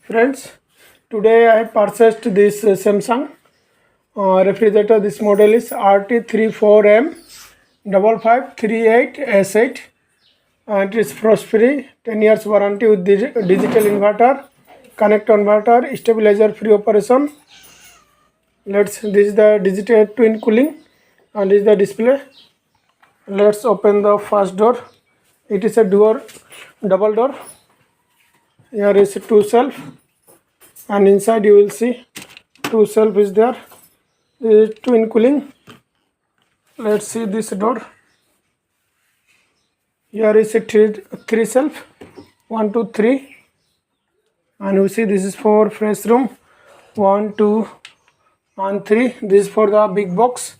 Friends, today I purchased this Samsung refrigerator. This model is RT34M5538S8 and it is frost free, 10 years warranty with digital inverter, connect converter, stabilizer free operation. This is the digital twin cooling and this is the display. Let's open the first door. It is a double door. Here is two shelf, and inside you will see two shelf is there. This is twin cooling. Let's see this door. Here is a three shelf, 1 2 3, and you see this is for fresh room, 1 2 and 3. This is for the big box.